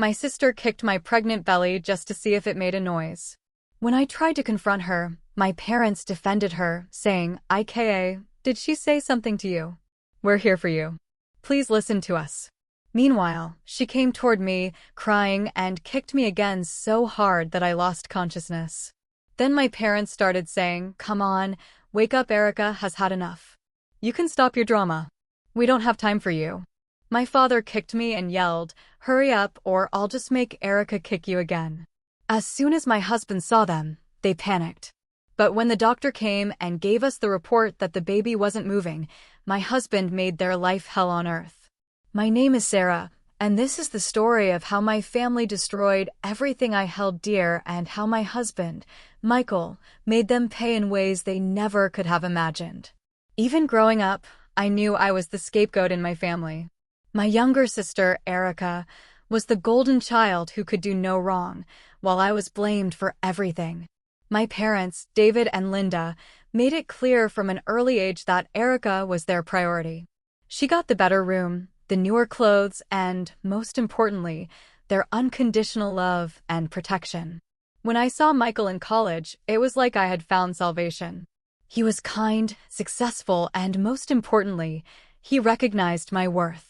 My sister kicked my pregnant belly just to see if it made a noise. When I tried to confront her, my parents defended her, saying, "IKA, did she say something to you? We're here for you. Please listen to us." Meanwhile, she came toward me, crying, and kicked me again so hard that I lost consciousness. Then my parents started saying, "Come on, wake up, Erica has had enough. You can stop your drama. We don't have time for you." My father kicked me and yelled, "Hurry up or I'll just make Erica kick you again." As soon as my husband saw them, they panicked. But when the doctor came and gave us the report that the baby wasn't moving, my husband made their life hell on earth. My name is Sarah, and this is the story of how my family destroyed everything I held dear and how my husband, Michael, made them pay in ways they never could have imagined. Even growing up, I knew I was the scapegoat in my family. My younger sister, Erica, was the golden child who could do no wrong, while I was blamed for everything. My parents, David and Linda, made it clear from an early age that Erica was their priority. She got the better room, the newer clothes, and, most importantly, their unconditional love and protection. When I saw Michael in college, it was like I had found salvation. He was kind, successful, and most importantly, he recognized my worth.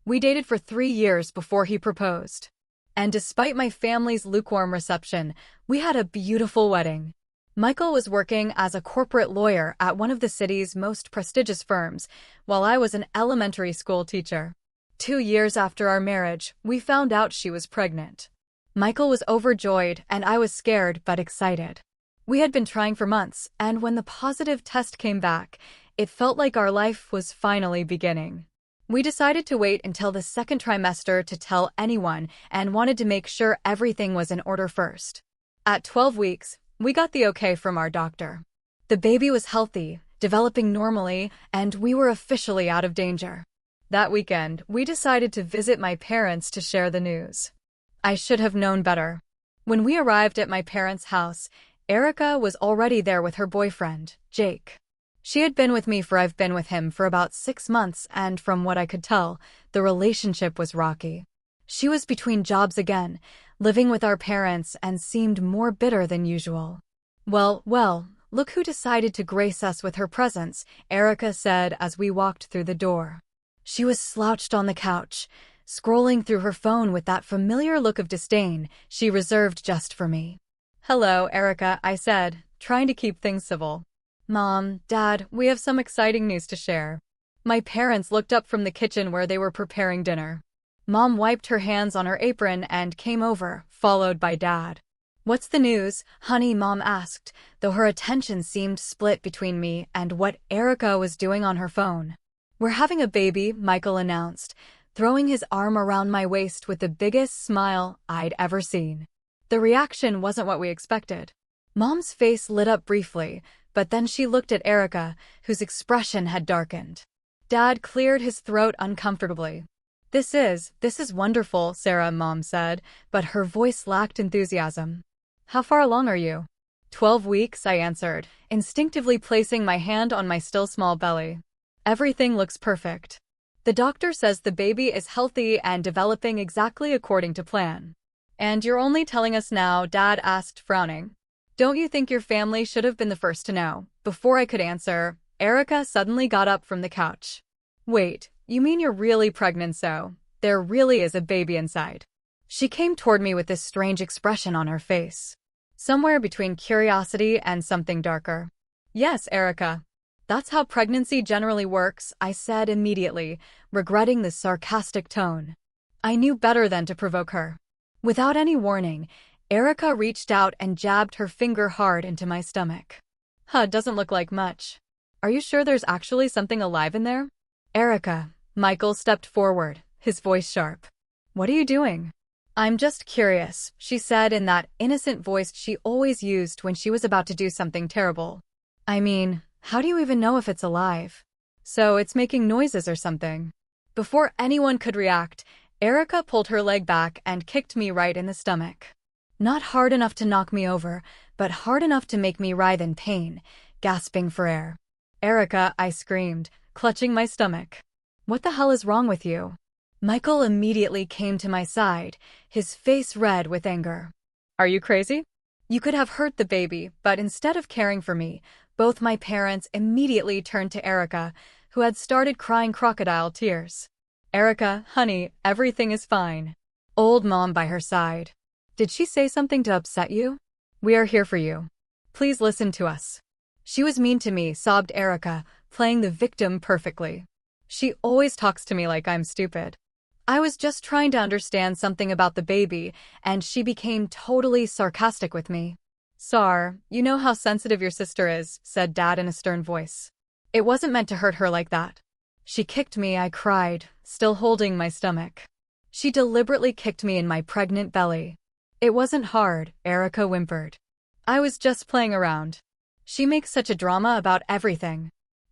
We dated for 3 years before he proposed. And despite my family's lukewarm reception, we had a beautiful wedding. Michael was working as a corporate lawyer at one of the city's most prestigious firms, while I was an elementary school teacher. 2 years after our marriage, we found out she was pregnant. Michael was overjoyed, and I was scared but excited. We had been trying for months, and when the positive test came back, it felt like our life was finally beginning. We decided to wait until the second trimester to tell anyone and wanted to make sure everything was in order first. At 12 weeks, we got the okay from our doctor. The baby was healthy, developing normally, and we were officially out of danger. That weekend, we decided to visit my parents to share the news. I should have known better. When we arrived at my parents' house, Erica was already there with her boyfriend, Jake. She had been with me for I've been with him for about 6 months, and from what I could tell, the relationship was rocky. She was between jobs again, living with our parents, and seemed more bitter than usual. Well, look who decided to grace us with her presence," Erica said as we walked through the door. She was slouched on the couch, scrolling through her phone with that familiar look of disdain she reserved just for me. "Hello, Erica," I said, trying to keep things civil. "Mom, Dad, we have some exciting news to share." My parents looked up from the kitchen where they were preparing dinner. Mom wiped her hands on her apron and came over, followed by Dad. "What's the news, honey?" Mom asked, though her attention seemed split between me and what Erica was doing on her phone. "We're having a baby," Michael announced, throwing his arm around my waist with the biggest smile I'd ever seen. The reaction wasn't what we expected. Mom's face lit up briefly, but then she looked at Erica, whose expression had darkened. Dad cleared his throat uncomfortably. This is wonderful, Sarah," Mom said, but her voice lacked enthusiasm. "How far along are you?" 12 weeks, I answered, instinctively placing my hand on my still small belly. "Everything looks perfect. The doctor says the baby is healthy and developing exactly according to plan." "And you're only telling us now?" Dad asked, frowning. "Don't you think your family should have been the first to know?" Before I could answer, Erica suddenly got up from the couch. "Wait, you mean you're really pregnant, so there really is a baby inside?" She came toward me with this strange expression on her face, somewhere between curiosity and something darker. "Yes, Erica. That's how pregnancy generally works," I said immediately, regretting the sarcastic tone. I knew better than to provoke her. Without any warning, Erica reached out and jabbed her finger hard into my stomach. Doesn't look like much. Are you sure there's actually something alive in there?" "Erica," Michael stepped forward, his voice sharp. "What are you doing?" "I'm just curious," she said in that innocent voice she always used when she was about to do something terrible. "I mean, how do you even know if it's alive? So it's making noises or something." Before anyone could react, Erica pulled her leg back and kicked me right in the stomach. Not hard enough to knock me over, but hard enough to make me writhe in pain, gasping for air. "Erica," I screamed, clutching my stomach. "What the hell is wrong with you?" Michael immediately came to my side, his face red with anger. Are you crazy? You could have hurt the baby, but instead of caring for me, both my parents immediately turned to Erica, who had started crying crocodile tears. Erica, honey, everything is fine. Old mom by her side. Did she say something to upset you? We are here for you. Please listen to us. She was mean to me, sobbed Erica, playing the victim perfectly. She always talks to me like I'm stupid. I was just trying to understand something about the baby, and she became totally sarcastic with me. Sar, you know how sensitive your sister is, said Dad in a stern voice. It wasn't meant to hurt her like that. She kicked me, I cried, still holding my stomach. She deliberately kicked me in my pregnant belly. It wasn't hard, Erica whimpered. I was just playing around. She makes such a drama about everything.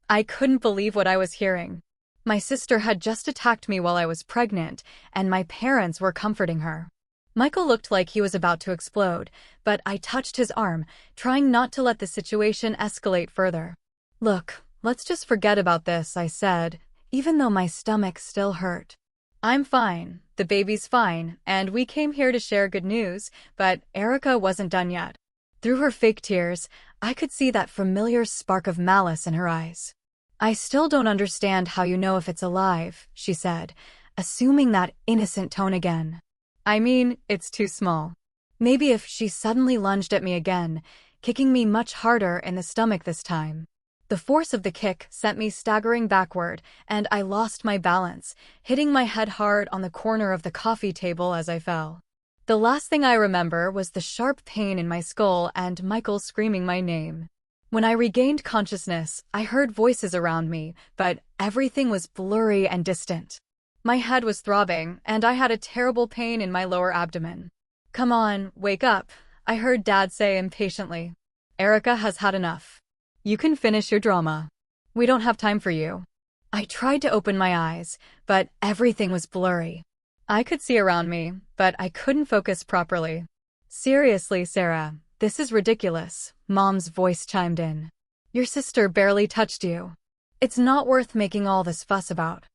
I couldn't believe what I was hearing. My sister had just attacked me while I was pregnant, and my parents were comforting her. Michael looked like he was about to explode, but I touched his arm, trying not to let the situation escalate further. Look, let's just forget about this, I said, even though my stomach still hurt. I'm fine, the baby's fine, and we came here to share good news, but Erica wasn't done yet. Through her fake tears, I could see that familiar spark of malice in her eyes. I still don't understand how you know if it's alive, she said, assuming that innocent tone again. I mean, it's too small. Maybe if she suddenly lunged at me again, kicking me much harder in the stomach this time. The force of the kick sent me staggering backward, and I lost my balance, hitting my head hard on the corner of the coffee table as I fell. The last thing I remember was the sharp pain in my skull and Michael screaming my name. When I regained consciousness, I heard voices around me, but everything was blurry and distant. My head was throbbing, and I had a terrible pain in my lower abdomen. Come on, wake up, I heard Dad say impatiently. Erica has had enough. You can finish your drama. We don't have time for you. I tried to open my eyes, but everything was blurry. I could see around me, but I couldn't focus properly. Seriously, Sarah, this is ridiculous, Mom's voice chimed in. Your sister barely touched you. It's not worth making all this fuss about.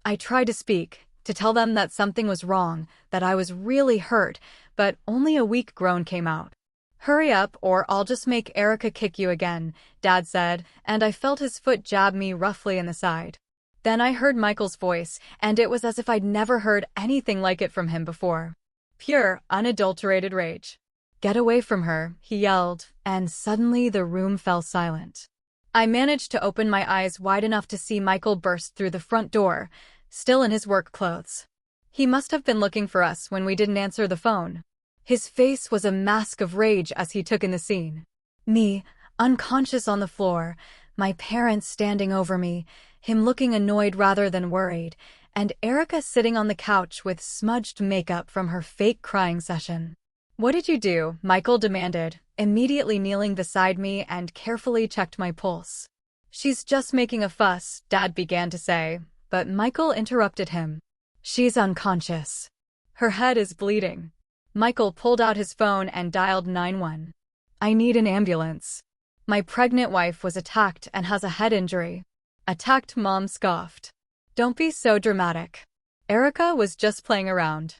I tried to speak, to tell them that something was wrong, that I was really hurt, but only a weak groan came out. Hurry up or I'll just make Erica kick you again, Dad said, and I felt his foot jab me roughly in the side. Then I heard Michael's voice, and it was as if I'd never heard anything like it from him before. Pure, unadulterated rage. Get away from her, he yelled, and suddenly the room fell silent. I managed to open my eyes wide enough to see Michael burst through the front door, still in his work clothes. He must have been looking for us when we didn't answer the phone. His face was a mask of rage as he took in the scene. Me, unconscious on the floor, my parents standing over me, him looking annoyed rather than worried, and Erica sitting on the couch with smudged makeup from her fake crying session. What did you do? Michael demanded, immediately kneeling beside me and carefully checked my pulse. She's just making a fuss, Dad began to say, but Michael interrupted him. She's unconscious. Her head is bleeding. Michael pulled out his phone and dialed 911. I need an ambulance. My pregnant wife was attacked and has a head injury. Attacked, Mom scoffed. Don't be so dramatic. Erica was just playing around.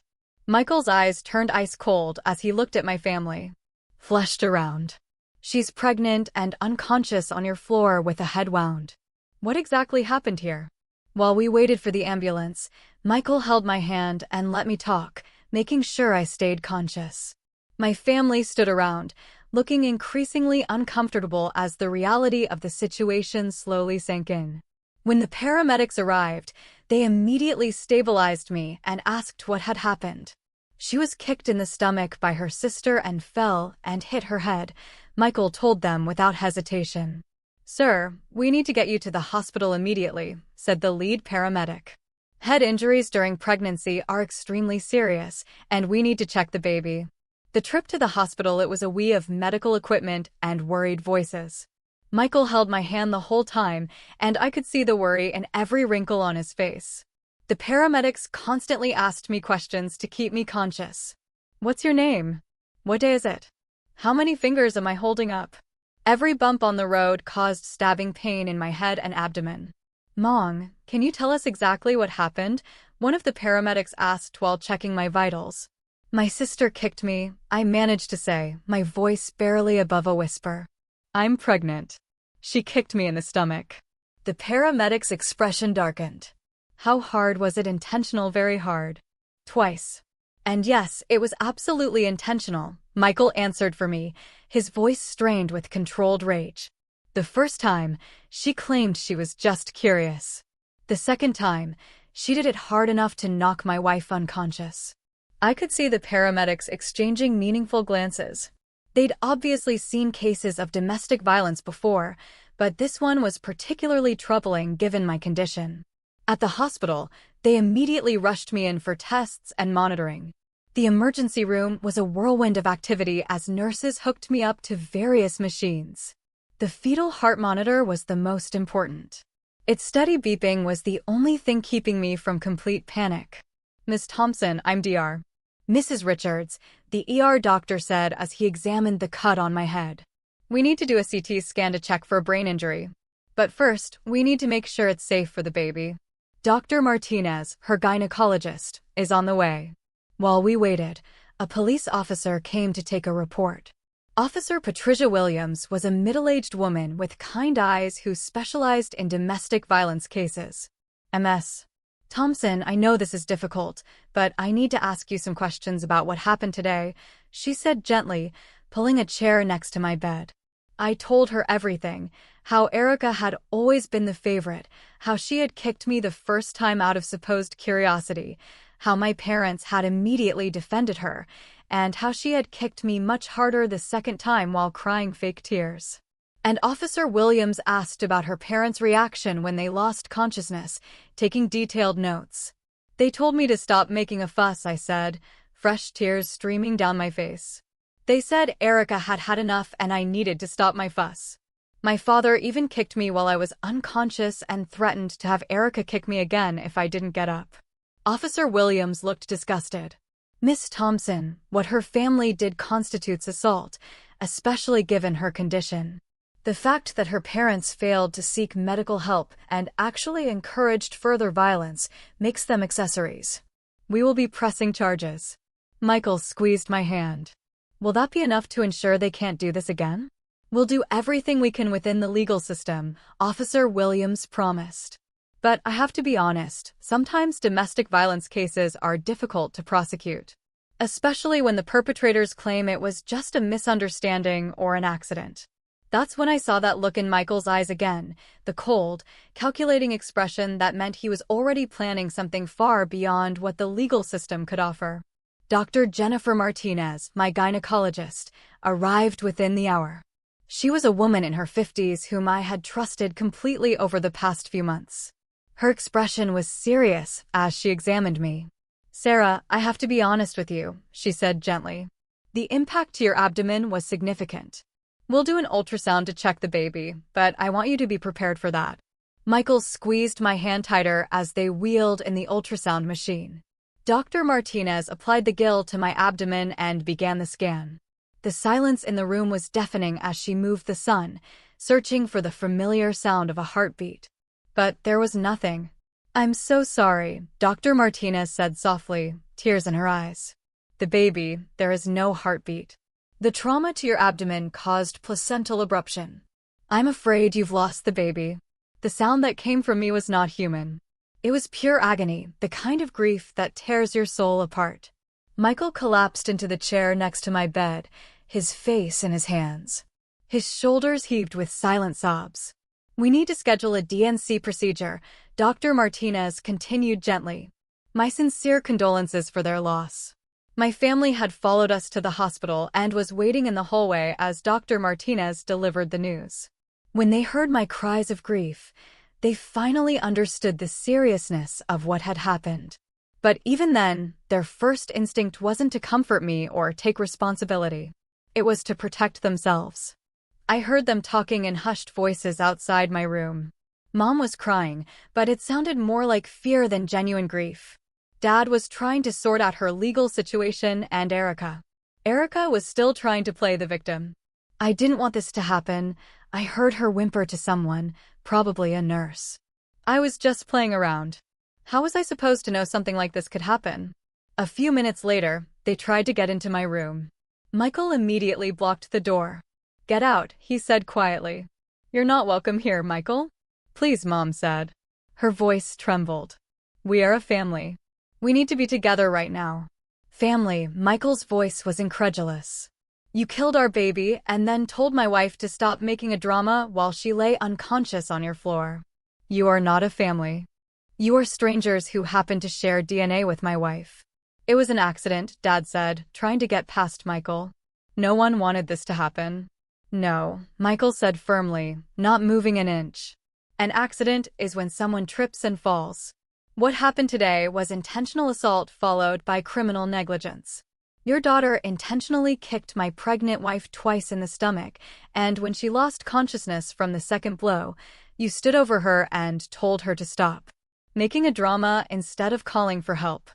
Michael's eyes turned ice cold as he looked at my family. Fleshed around. She's pregnant and unconscious on your floor with a head wound. What exactly happened here? While we waited for the ambulance, Michael held my hand and let me talk, making sure I stayed conscious. My family stood around, looking increasingly uncomfortable as the reality of the situation slowly sank in. When the paramedics arrived, they immediately stabilized me and asked what had happened. She was kicked in the stomach by her sister and fell and hit her head, Michael told them without hesitation. Sir, we need to get you to the hospital immediately, said the lead paramedic. Head injuries during pregnancy are extremely serious, and we need to check the baby. The trip to the hospital, it was a wee of medical equipment and worried voices. Michael held my hand the whole time, and I could see the worry in every wrinkle on his face. The paramedics constantly asked me questions to keep me conscious. What's your name? What day is it? How many fingers am I holding up? Every bump on the road caused stabbing pain in my head and abdomen. Mom, can you tell us exactly what happened? one of the paramedics asked while checking my vitals. My sister kicked me, I managed to say, my voice barely above a whisper. I'm pregnant. She kicked me in the stomach. The paramedic's expression darkened. How hard was it? Intentional, very hard. Twice. And yes, it was absolutely intentional, Michael answered for me, his voice strained with controlled rage. The first time, she claimed she was just curious. The second time, she did it hard enough to knock my wife unconscious. I could see the paramedics exchanging meaningful glances. They'd obviously seen cases of domestic violence before, but this one was particularly troubling given my condition. At the hospital, they immediately rushed me in for tests and monitoring. The emergency room was a whirlwind of activity as nurses hooked me up to various machines. The fetal heart monitor was the most important. Its steady beeping was the only thing keeping me from complete panic. Miss Thompson, I'm Dr. Mrs. Richards, the ER doctor said as he examined the cut on my head. We need to do a CT scan to check for a brain injury. But first, we need to make sure it's safe for the baby. Dr. Martinez, her gynecologist, is on the way. While we waited, a police officer came to take a report. Officer Patricia Williams was a middle-aged woman with kind eyes who specialized in domestic violence cases. Ms. Thompson, I know this is difficult, but I need to ask you some questions about what happened today, she said gently, pulling a chair next to my bed. I told her everything, how Erica had always been the favorite, how she had kicked me the first time out of supposed curiosity, how my parents had immediately defended her, and how she had kicked me much harder the second time while crying fake tears. And Officer Williams asked about her parents' reaction when they lost consciousness, taking detailed notes. They told me to stop making a fuss, I said, fresh tears streaming down my face. They said Erica had had enough and I needed to stop my fuss. My father even kicked me while I was unconscious and threatened to have Erica kick me again if I didn't get up. Officer Williams looked disgusted. Miss Thompson, what her family did constitutes assault, especially given her condition. The fact that her parents failed to seek medical help and actually encouraged further violence makes them accessories. We will be pressing charges. Michael squeezed my hand. Will that be enough to ensure they can't do this again? We'll do everything we can within the legal system, Officer Williams promised. But I have to be honest, sometimes domestic violence cases are difficult to prosecute, especially when the perpetrators claim it was just a misunderstanding or an accident. That's when I saw that look in Michael's eyes again, the cold, calculating expression that meant he was already planning something far beyond what the legal system could offer. Dr. Jennifer Martinez, my gynecologist, arrived within the hour. She was a woman in her 50s whom I had trusted completely over the past few months. Her expression was serious as she examined me. Sarah, I have to be honest with you, she said gently. The impact to your abdomen was significant. We'll do an ultrasound to check the baby, but I want you to be prepared for that. Michael squeezed my hand tighter as they wheeled in the ultrasound machine. Dr. Martinez applied the gill to my abdomen and began the scan. The silence in the room was deafening as she moved the sun, searching for the familiar sound of a heartbeat. But there was nothing. I'm so sorry, Dr. Martinez said softly, tears in her eyes. The baby, there is no heartbeat. The trauma to your abdomen caused placental abruption. I'm afraid you've lost the baby. The sound that came from me was not human. It was pure agony, the kind of grief that tears your soul apart. Michael collapsed into the chair next to my bed, his face in his hands. His shoulders heaved with silent sobs. We need to schedule a DNC procedure, Dr. Martinez continued gently. My sincere condolences for their loss. My family had followed us to the hospital and was waiting in the hallway as Dr. Martinez delivered the news. When they heard my cries of grief, they finally understood the seriousness of what had happened. But even then, their first instinct wasn't to comfort me or take responsibility. It was to protect themselves. I heard them talking in hushed voices outside my room. Mom was crying, but it sounded more like fear than genuine grief. Dad was trying to sort out her legal situation and Erica. Erica was still trying to play the victim. I didn't want this to happen. I heard her whimper to someone, probably a nurse. I was just playing around. How was I supposed to know something like this could happen? A few minutes later, they tried to get into my room. Michael immediately blocked the door. "Get out," he said quietly. "You're not welcome here, Michael." "Please," Mom said. Her voice trembled. "We are a family. We need to be together right now." "Family," Michael's voice was incredulous. "You killed our baby and then told my wife to stop making a drama while she lay unconscious on your floor. You are not a family. You are strangers who happened to share DNA with my wife." "It was an accident," Dad said, trying to get past Michael. "No one wanted this to happen." "No," Michael said firmly, not moving an inch. "An accident is when someone trips and falls. What happened today was intentional assault followed by criminal negligence. Your daughter intentionally kicked my pregnant wife twice in the stomach, and when she lost consciousness from the second blow, you stood over her and told her to stop making a drama instead of calling for help."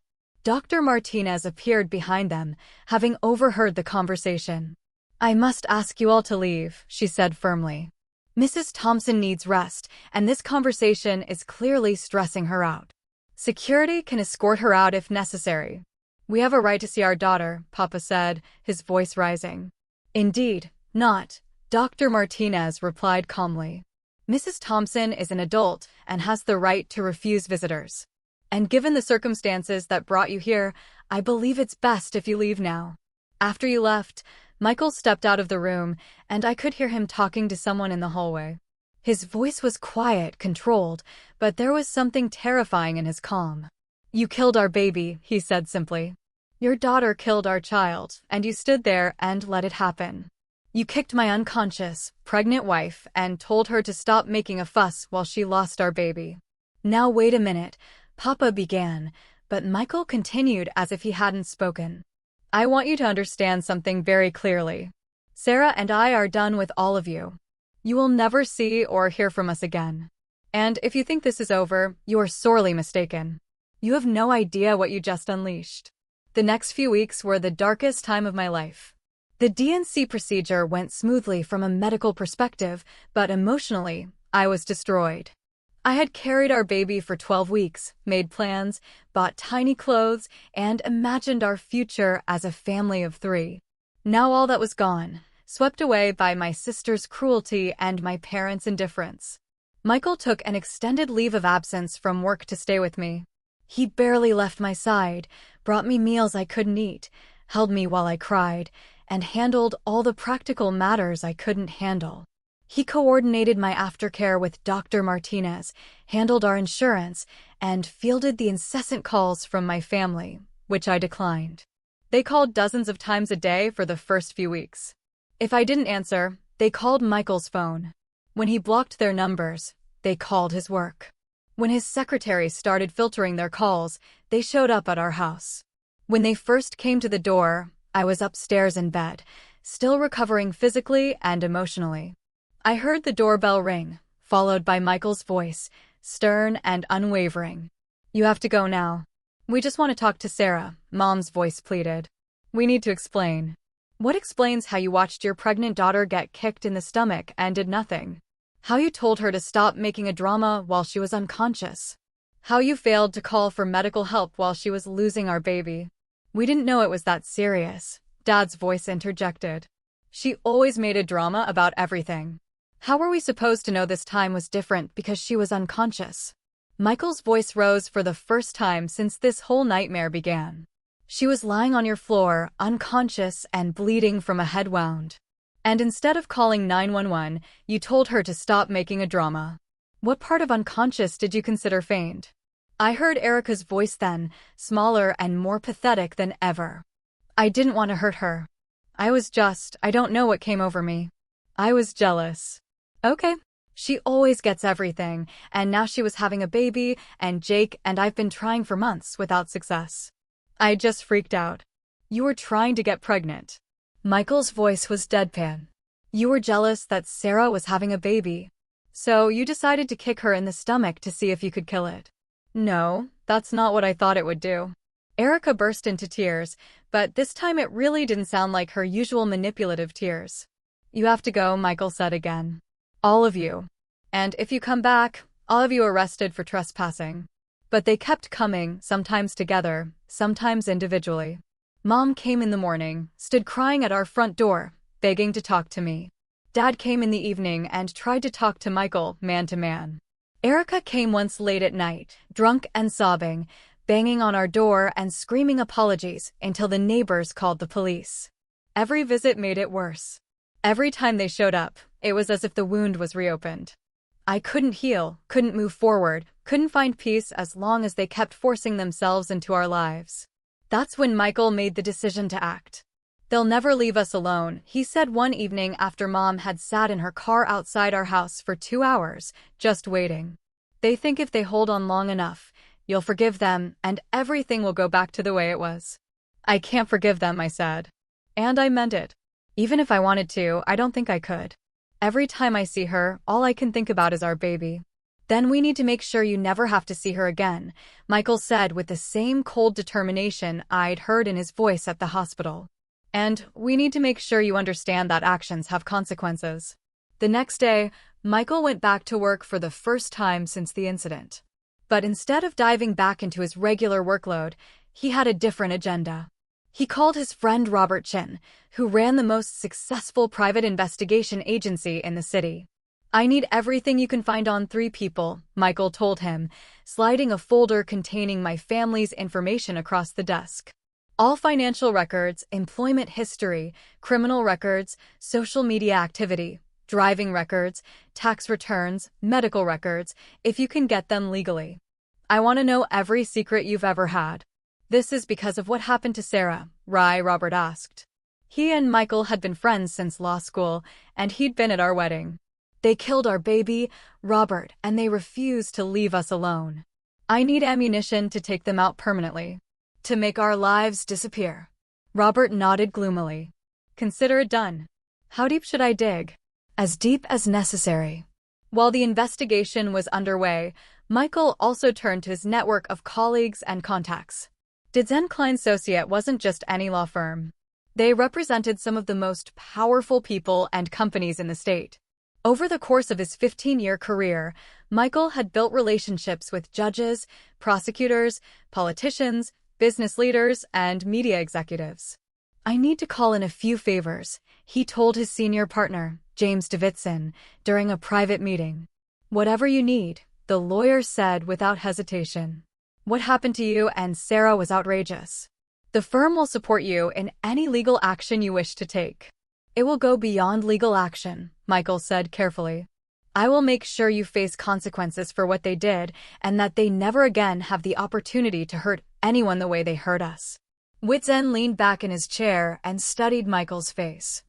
Dr. Martinez appeared behind them, having overheard the conversation. "I must ask you all to leave," she said firmly. "Mrs. Thompson needs rest, and this conversation is clearly stressing her out. Security can escort her out if necessary." "We have a right to see our daughter," Papa said, his voice rising. "Indeed, not," Dr. Martinez replied calmly. "Mrs. Thompson is an adult and has the right to refuse visitors. And given the circumstances that brought you here, I believe it's best if you leave now." After you left, Michael stepped out of the room, and I could hear him talking to someone in the hallway. His voice was quiet, controlled, but there was something terrifying in his calm. "You killed our baby," he said simply. "Your daughter killed our child, and you stood there and let it happen. You kicked my unconscious, pregnant wife and told her to stop making a fuss while she lost our baby." "Now wait a minute," Papa began, but Michael continued as if he hadn't spoken. "I want you to understand something very clearly. Sarah and I are done with all of you. You will never see or hear from us again. And if you think this is over, you are sorely mistaken. You have no idea what you just unleashed." The next few weeks were the darkest time of my life. The DNC procedure went smoothly from a medical perspective, but emotionally, I was destroyed. I had carried our baby for 12 weeks, made plans, bought tiny clothes, and imagined our future as a family of 3. Now all that was gone, swept away by my sister's cruelty and my parents' indifference. Michael took an extended leave of absence from work to stay with me. He barely left my side, brought me meals I couldn't eat, held me while I cried, and handled all the practical matters I couldn't handle. He coordinated my aftercare with Dr. Martinez, handled our insurance, and fielded the incessant calls from my family, which I declined. They called dozens of times a day for the first few weeks. If I didn't answer, they called Michael's phone. When he blocked their numbers, they called his work. When his secretary started filtering their calls, they showed up at our house. When they first came to the door, I was upstairs in bed, still recovering physically and emotionally. I heard the doorbell ring, followed by Michael's voice, stern and unwavering. "You have to go now. We just want to talk to Sarah," Mom's voice pleaded. "We need to explain." "What explains how you watched your pregnant daughter get kicked in the stomach and did nothing? How you told her to stop making a drama while she was unconscious? How you failed to call for medical help while she was losing our baby?" "We didn't know it was that serious," Dad's voice interjected. "She always made a drama about everything. How were we supposed to know this time was different because she was unconscious?" Michael's voice rose for the first time since this whole nightmare began. "She was lying on your floor, unconscious and bleeding from a head wound. And instead of calling 911, you told her to stop making a drama. What part of unconscious did you consider feigned?" I heard Erica's voice then, smaller and more pathetic than ever. "I didn't want to hurt her. I don't know what came over me. I was jealous." "Okay. She always gets everything, and now she was having a baby, and Jake and I've been trying for months without success." I just freaked out. "You were trying to get pregnant." Michael's voice was deadpan. "You were jealous that Sarah was having a baby. So you decided to kick her in the stomach to see if you could kill it." "No, that's not what I thought it would do." Erica burst into tears, but this time it really didn't sound like her usual manipulative tears. "You have to go," Michael said again. "All of you. And if you come back, I'll have you arrested for trespassing." But they kept coming, sometimes together, sometimes individually. Mom came in the morning, stood crying at our front door, begging to talk to me. Dad came in the evening and tried to talk to Michael, man to man. Erica came once late at night, drunk and sobbing, banging on our door and screaming apologies until the neighbors called the police. Every visit made it worse. Every time they showed up, it was as if the wound was reopened. I couldn't heal, couldn't move forward, couldn't find peace as long as they kept forcing themselves into our lives. That's when Michael made the decision to act. "They'll never leave us alone," he said one evening after Mom had sat in her car outside our house for 2 hours, just waiting. "They think if they hold on long enough, you'll forgive them and everything will go back to the way it was." "I can't forgive them," I said. And I meant it. Even if I wanted to, I don't think I could. Every time I see her, all I can think about is our baby. "Then we need to make sure you never have to see her again," Michael said with the same cold determination I'd heard in his voice at the hospital. "And we need to make sure you understand that actions have consequences." The next day, Michael went back to work for the first time since the incident. But instead of diving back into his regular workload, he had a different agenda. He called his friend Robert Chin, who ran the most successful private investigation agency in the city. "I need everything you can find on 3 people," Michael told him, sliding a folder containing my family's information across the desk. "All financial records, employment history, criminal records, social media activity, driving records, tax returns, medical records, if you can get them legally. I want to know every secret you've ever had." "This is because of what happened to Sarah," Robert asked. He and Michael had been friends since law school, and he'd been at our wedding. "They killed our baby, Robert, and they refused to leave us alone. I need ammunition to take them out permanently. To make our lives disappear." Robert nodded gloomily. "Consider it done." "How deep should I dig?" "As deep as necessary." While the investigation was underway, Michael also turned to his network of colleagues and contacts. Didzen Klein Associate wasn't just any law firm. They represented some of the most powerful people and companies in the state. Over the course of his 15-year career, Michael had built relationships with judges, prosecutors, politicians, business leaders, and media executives. "I need to call in a few favors," he told his senior partner, James Davidson, during a private meeting. "Whatever you need," the lawyer said without hesitation. "What happened to you and Sarah was outrageous. The firm will support you in any legal action you wish to take." "It will go beyond legal action," Michael said carefully. "I will make sure you face consequences for what they did and that they never again have the opportunity to hurt anyone the way they hurt us." Witzen leaned back in his chair and studied Michael's face.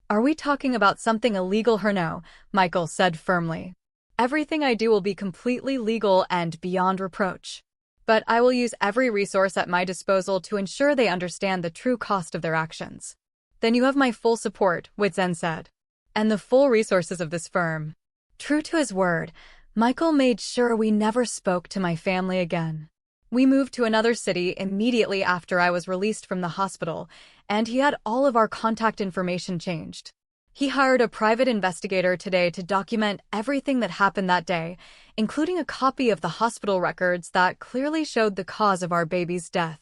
"Are we talking about something illegal or no?" Michael said firmly. "Everything I do will be completely legal and beyond reproach. But I will use every resource at my disposal to ensure they understand the true cost of their actions." "Then you have my full support," Witzen said. "And the full resources of this firm." True to his word, Michael made sure we never spoke to my family again. We moved to another city immediately after I was released from the hospital, and he had all of our contact information changed. He hired a private investigator today to document everything that happened that day, including a copy of the hospital records that clearly showed the cause of our baby's death.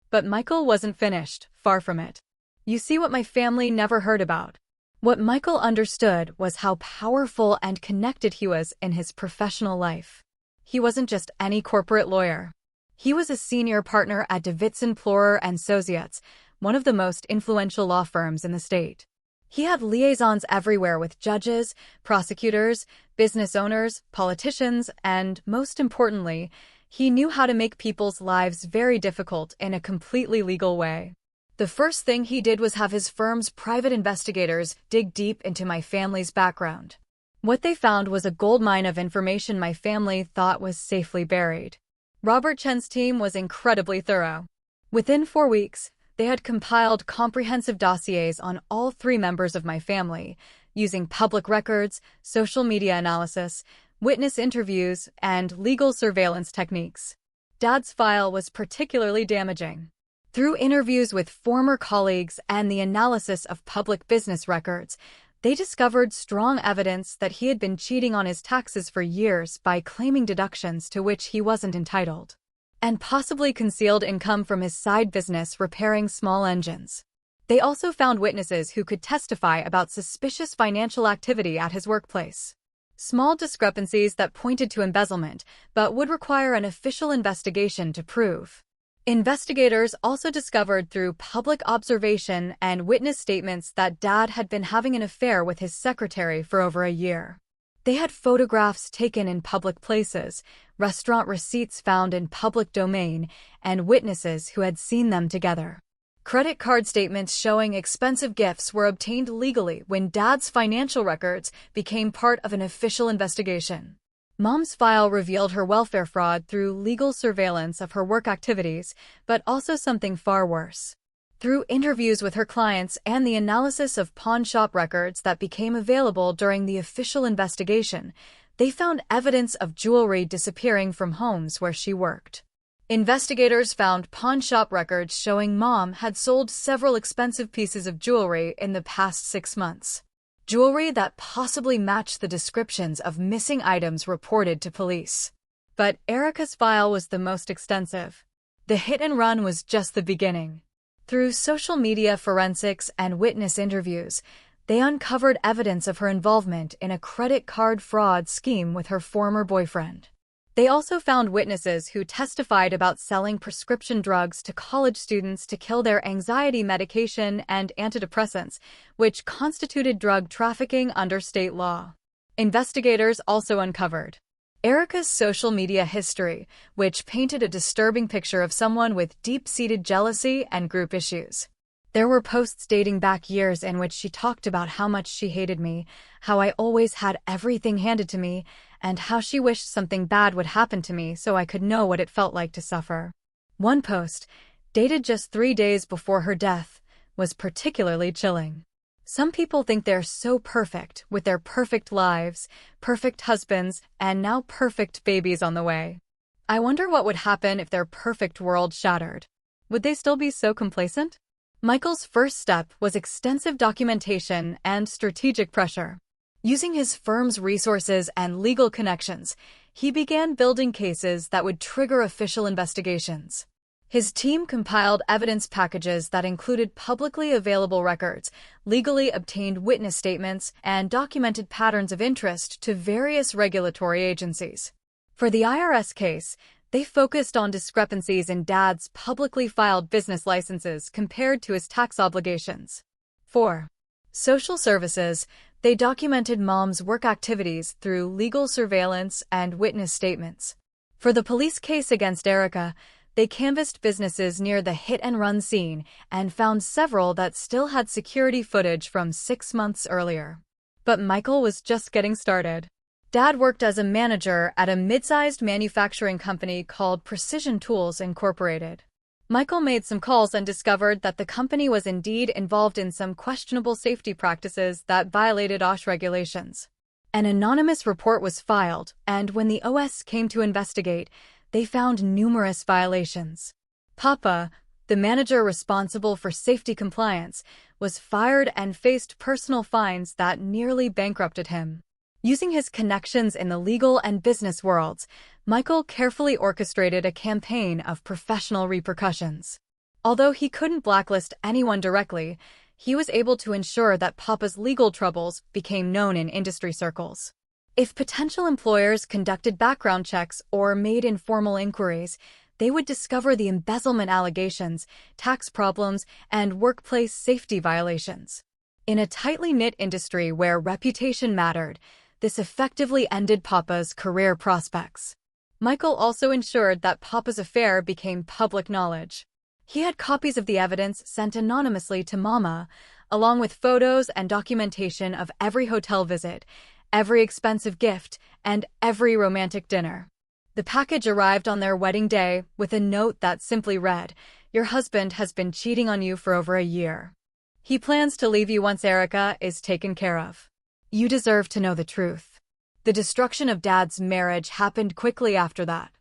But Michael wasn't finished, far from it. You see what my family never heard about. What Michael understood was how powerful and connected he was in his professional life. He wasn't just any corporate lawyer. He was a senior partner at Davidson Plorer & Associates, one of the most influential law firms in the state. He had liaisons everywhere with judges, prosecutors, business owners, politicians, and, most importantly, he knew how to make people's lives very difficult in a completely legal way. The first thing he did was have his firm's private investigators dig deep into my family's background. What they found was a goldmine of information my family thought was safely buried. Robert Chen's team was incredibly thorough. Within 4 weeks, they had compiled comprehensive dossiers on all 3 members of my family, using public records, social media analysis, witness interviews, and legal surveillance techniques. Dad's file was particularly damaging. Through interviews with former colleagues and the analysis of public business records, they discovered strong evidence that he had been cheating on his taxes for years by claiming deductions to which he wasn't entitled. and possibly concealed income from his side business repairing small engines. They also found witnesses who could testify about suspicious financial activity at his workplace. Small discrepancies that pointed to embezzlement, but would require an official investigation to prove. Investigators also discovered through public observation and witness statements that Dad had been having an affair with his secretary for over a year. They had photographs taken in public places, restaurant receipts found in public domain, and witnesses who had seen them together. Credit card statements showing expensive gifts were obtained legally when Dad's financial records became part of an official investigation. Mom's file revealed her welfare fraud through legal surveillance of her work activities, but also something far worse. Through interviews with her clients and the analysis of pawn shop records that became available during the official investigation, they found evidence of jewelry disappearing from homes where she worked. Investigators found pawn shop records showing Mom had sold several expensive pieces of jewelry in the past 6 months. Jewelry that possibly matched the descriptions of missing items reported to police. But Erica's file was the most extensive. The hit and run was just the beginning. Through social media forensics and witness interviews, they uncovered evidence of her involvement in a credit card fraud scheme with her former boyfriend. They also found witnesses who testified about selling prescription drugs to college students to kill their anxiety medication and antidepressants, which constituted drug trafficking under state law. Investigators also uncovered Erica's social media history, which painted a disturbing picture of someone with deep-seated jealousy and group issues. There were posts dating back years in which she talked about how much she hated me, how I always had everything handed to me, and how she wished something bad would happen to me so I could know what it felt like to suffer. One post, dated just 3 days before her death, was particularly chilling. Some people think they're so perfect, with their perfect lives, perfect husbands, and now perfect babies on the way. I wonder what would happen if their perfect world shattered. Would they still be so complacent? Michael's first step was extensive documentation and strategic pressure. Using his firm's resources and legal connections, he began building cases that would trigger official investigations. His team compiled evidence packages that included publicly available records, legally obtained witness statements, and documented patterns of interest to various regulatory agencies. For the IRS case, they focused on discrepancies in Dad's publicly filed business licenses compared to his tax obligations. For social services, they documented Mom's work activities through legal surveillance and witness statements. For the police case against Erica, they canvassed businesses near the hit-and-run scene and found several that still had security footage from 6 months earlier. But Michael was just getting started. Dad worked as a manager at a mid-sized manufacturing company called Precision Tools Incorporated. Michael made some calls and discovered that the company was indeed involved in some questionable safety practices that violated OSH regulations. An anonymous report was filed, and when the OS came to investigate, they found numerous violations. Papa, the manager responsible for safety compliance, was fired and faced personal fines that nearly bankrupted him. Using his connections in the legal and business worlds, Michael carefully orchestrated a campaign of professional repercussions. Although he couldn't blacklist anyone directly, he was able to ensure that Papa's legal troubles became known in industry circles. If potential employers conducted background checks or made informal inquiries, they would discover the embezzlement allegations, tax problems, and workplace safety violations. In a tightly knit industry where reputation mattered, this effectively ended Papa's career prospects. Michael also ensured that Papa's affair became public knowledge. He had copies of the evidence sent anonymously to Mama, along with photos and documentation of every hotel visit, every expensive gift, and every romantic dinner. The package arrived on their wedding day with a note that simply read, "Your husband has been cheating on you for over a year. He plans to leave you once Erica is taken care of. You deserve to know the truth." The destruction of Dad's marriage happened quickly after that.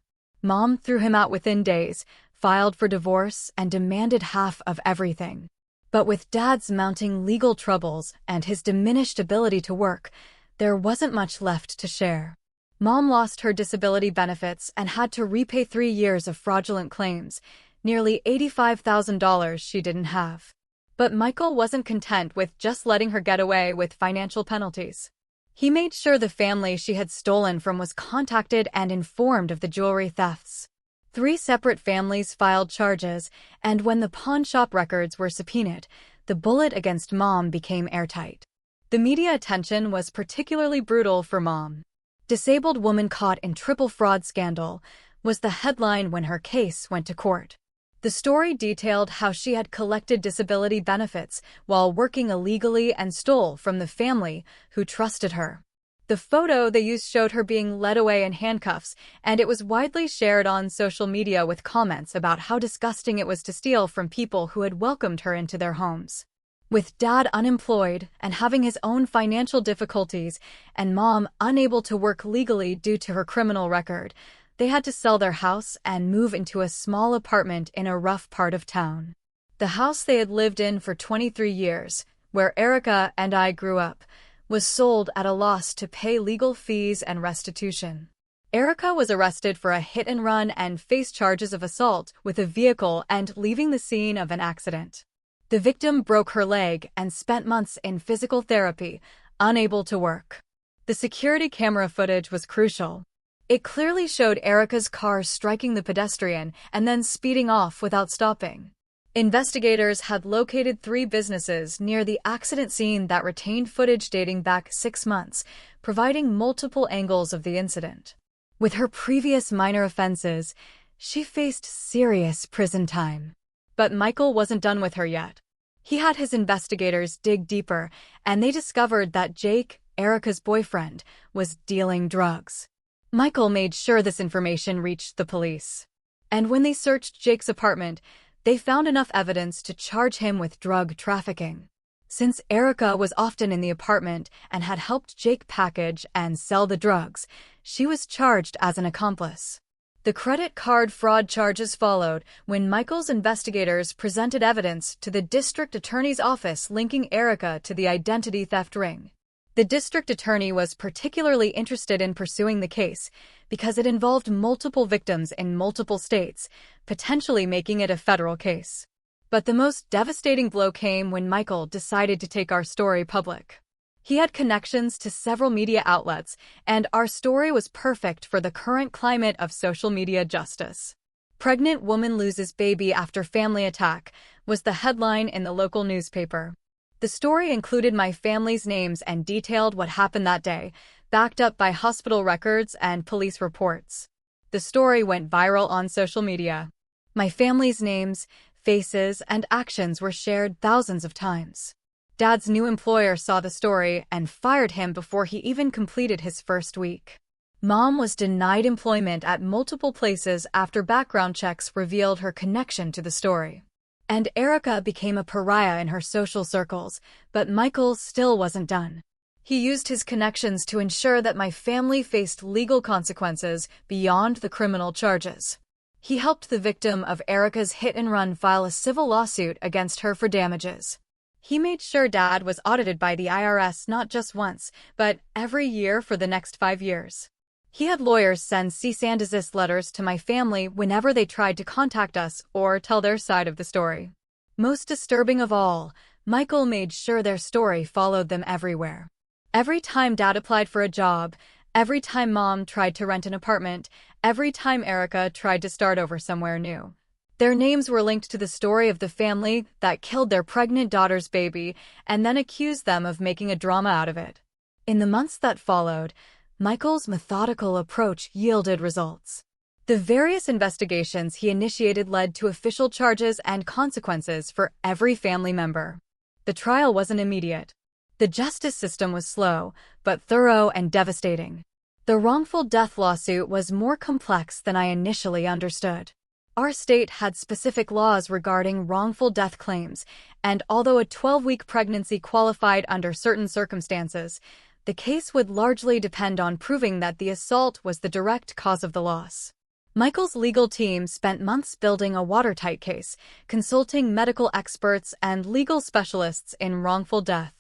Mom threw him out within days, filed for divorce, and demanded half of everything. But with Dad's mounting legal troubles and his diminished ability to work, there wasn't much left to share. Mom lost her disability benefits and had to repay 3 years of fraudulent claims, nearly $85,000 she didn't have. But Michael wasn't content with just letting her get away with financial penalties. He made sure the family she had stolen from was contacted and informed of the jewelry thefts. 3 separate families filed charges, and when the pawn shop records were subpoenaed, the bullet against Mom became airtight. The media attention was particularly brutal for Mom. "Disabled woman caught in triple fraud scandal" was the headline when her case went to court. The story detailed how she had collected disability benefits while working illegally and stole from the family who trusted her. The photo they used showed her being led away in handcuffs, and it was widely shared on social media with comments about how disgusting it was to steal from people who had welcomed her into their homes. With Dad unemployed and having his own financial difficulties, and Mom unable to work legally due to her criminal record, they had to sell their house and move into a small apartment in a rough part of town. The house they had lived in for 23 years, where Erica and I grew up, was sold at a loss to pay legal fees and restitution. Erica was arrested for a hit-and-run and faced charges of assault with a vehicle and leaving the scene of an accident. The victim broke her leg and spent months in physical therapy, unable to work. The security camera footage was crucial. It clearly showed Erica's car striking the pedestrian and then speeding off without stopping. Investigators had located 3 businesses near the accident scene that retained footage dating back 6 months, providing multiple angles of the incident. With her previous minor offenses, she faced serious prison time. But Michael wasn't done with her yet. He had his investigators dig deeper, and they discovered that Jake, Erica's boyfriend, was dealing drugs. Michael made sure this information reached the police. And when they searched Jake's apartment, they found enough evidence to charge him with drug trafficking. Since Erica was often in the apartment and had helped Jake package and sell the drugs, she was charged as an accomplice. The credit card fraud charges followed when Michael's investigators presented evidence to the district attorney's office linking Erica to the identity theft ring. The district attorney was particularly interested in pursuing the case because it involved multiple victims in multiple states, potentially making it a federal case. But the most devastating blow came when Michael decided to take our story public. He had connections to several media outlets, and our story was perfect for the current climate of social media justice. "Pregnant woman loses baby after family attack" was the headline in the local newspaper. The story included my family's names and detailed what happened that day, backed up by hospital records and police reports. The story went viral on social media. My family's names, faces, and actions were shared thousands of times. Dad's new employer saw the story and fired him before he even completed his first week. Mom was denied employment at multiple places after background checks revealed her connection to the story. And Erica became a pariah in her social circles, but Michael still wasn't done. He used his connections to ensure that my family faced legal consequences beyond the criminal charges. He helped the victim of Erica's hit-and-run file a civil lawsuit against her for damages. He made sure Dad was audited by the IRS not just once, but every year for the next 5 years. He had lawyers send cease and desist letters to my family whenever they tried to contact us or tell their side of the story. Most disturbing of all, Michael made sure their story followed them everywhere. Every time Dad applied for a job, every time Mom tried to rent an apartment, every time Erica tried to start over somewhere new. Their names were linked to the story of the family that killed their pregnant daughter's baby and then accused them of making a drama out of it. In the months that followed, Michael's methodical approach yielded results. The various investigations he initiated led to official charges and consequences for every family member. The trial wasn't immediate. The justice system was slow, but thorough and devastating. The wrongful death lawsuit was more complex than I initially understood. Our state had specific laws regarding wrongful death claims, and although a 12-week pregnancy qualified under certain circumstances, the case would largely depend on proving that the assault was the direct cause of the loss. Michael's legal team spent months building a watertight case, consulting medical experts and legal specialists in wrongful death.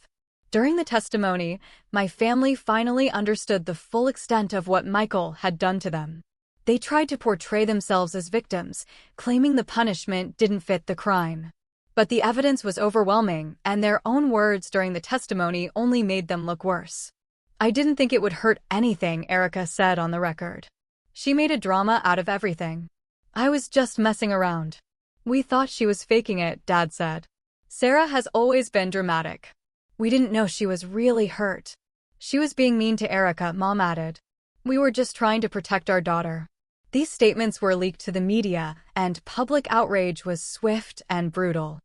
During the testimony, my family finally understood the full extent of what Michael had done to them. They tried to portray themselves as victims, claiming the punishment didn't fit the crime. But the evidence was overwhelming, and their own words during the testimony only made them look worse. "I didn't think it would hurt anything," Erica said on the record. "She made a drama out of everything. I was just messing around." "We thought she was faking it," Dad said. "Sarah has always been dramatic. We didn't know she was really hurt. She was being mean to Erica," Mom added. "We were just trying to protect our daughter." These statements were leaked to the media, and public outrage was swift and brutal.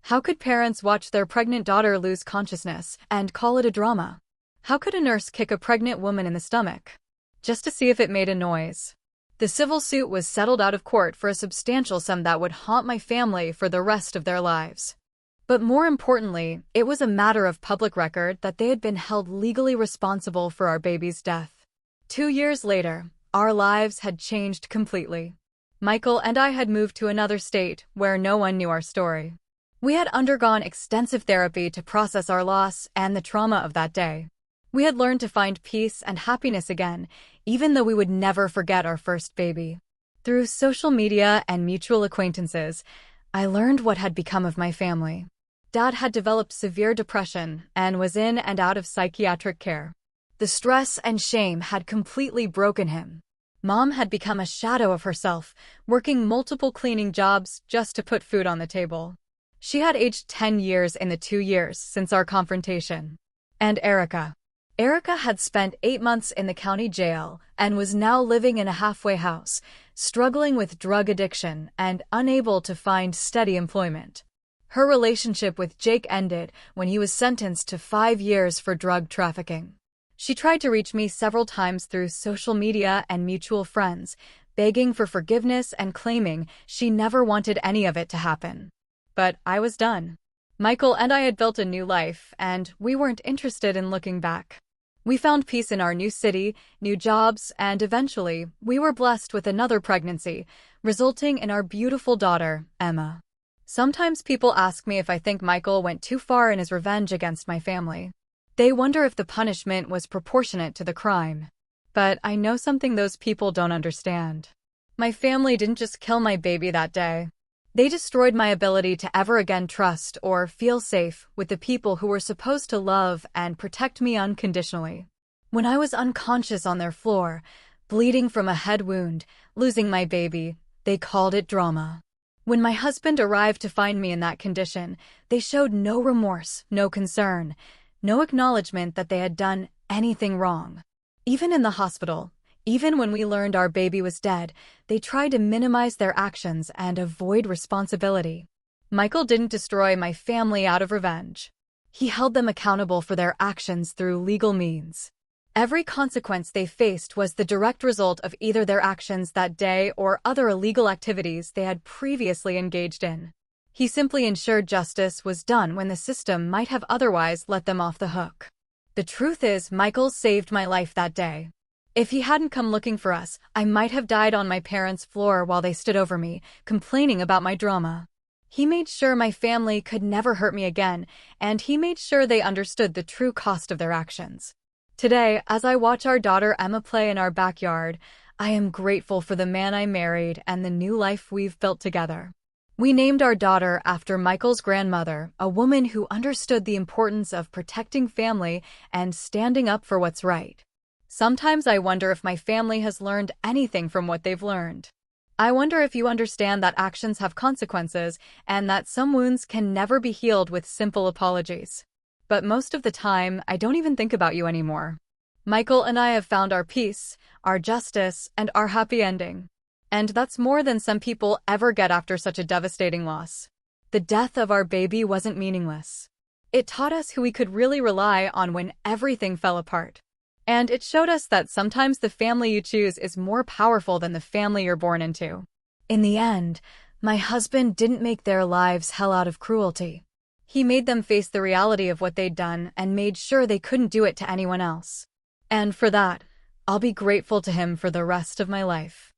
How could parents watch their pregnant daughter lose consciousness and call it a drama? How could a nurse kick a pregnant woman in the stomach just to see if it made a noise? The civil suit was settled out of court for a substantial sum that would haunt my family for the rest of their lives. But more importantly, it was a matter of public record that they had been held legally responsible for our baby's death. 2 years later, our lives had changed completely. Michael and I had moved to another state where no one knew our story. We had undergone extensive therapy to process our loss and the trauma of that day. We had learned to find peace and happiness again, even though we would never forget our first baby. Through social media and mutual acquaintances, I learned what had become of my family. Dad had developed severe depression and was in and out of psychiatric care. The stress and shame had completely broken him. Mom had become a shadow of herself, working multiple cleaning jobs just to put food on the table. She had aged 10 years in the 2 years since our confrontation. And Erica had spent 8 months in the county jail and was now living in a halfway house, struggling with drug addiction and unable to find steady employment. Her relationship with Jake ended when he was sentenced to 5 years for drug trafficking. She tried to reach me several times through social media and mutual friends, begging for forgiveness and claiming she never wanted any of it to happen. But I was done. Michael and I had built a new life, and we weren't interested in looking back. We found peace in our new city, new jobs, and eventually, we were blessed with another pregnancy, resulting in our beautiful daughter, Emma. Sometimes people ask me if I think Michael went too far in his revenge against my family. They wonder if the punishment was proportionate to the crime. But I know something those people don't understand. My family didn't just kill my baby that day. They destroyed my ability to ever again trust or feel safe with the people who were supposed to love and protect me unconditionally. When I was unconscious on their floor, bleeding from a head wound, losing my baby, they called it drama. When my husband arrived to find me in that condition, they showed no remorse, no concern, no acknowledgement that they had done anything wrong. Even in the hospital, even when we learned our baby was dead, they tried to minimize their actions and avoid responsibility. Michael didn't destroy my family out of revenge. He held them accountable for their actions through legal means. Every consequence they faced was the direct result of either their actions that day or other illegal activities they had previously engaged in. He simply ensured justice was done when the system might have otherwise let them off the hook. The truth is, Michael saved my life that day. If he hadn't come looking for us, I might have died on my parents' floor while they stood over me, complaining about my drama. He made sure my family could never hurt me again, and he made sure they understood the true cost of their actions. Today, as I watch our daughter Emma play in our backyard, I am grateful for the man I married and the new life we've built together. We named our daughter after Michael's grandmother, a woman who understood the importance of protecting family and standing up for what's right. Sometimes I wonder if my family has learned anything from what they've learned. I wonder if you understand that actions have consequences and that some wounds can never be healed with simple apologies. But most of the time, I don't even think about you anymore. Michael and I have found our peace, our justice, and our happy ending. And that's more than some people ever get after such a devastating loss. The death of our baby wasn't meaningless. It taught us who we could really rely on when everything fell apart. And it showed us that sometimes the family you choose is more powerful than the family you're born into. In the end, my husband didn't make their lives hell out of cruelty. He made them face the reality of what they'd done and made sure they couldn't do it to anyone else. And for that, I'll be grateful to him for the rest of my life.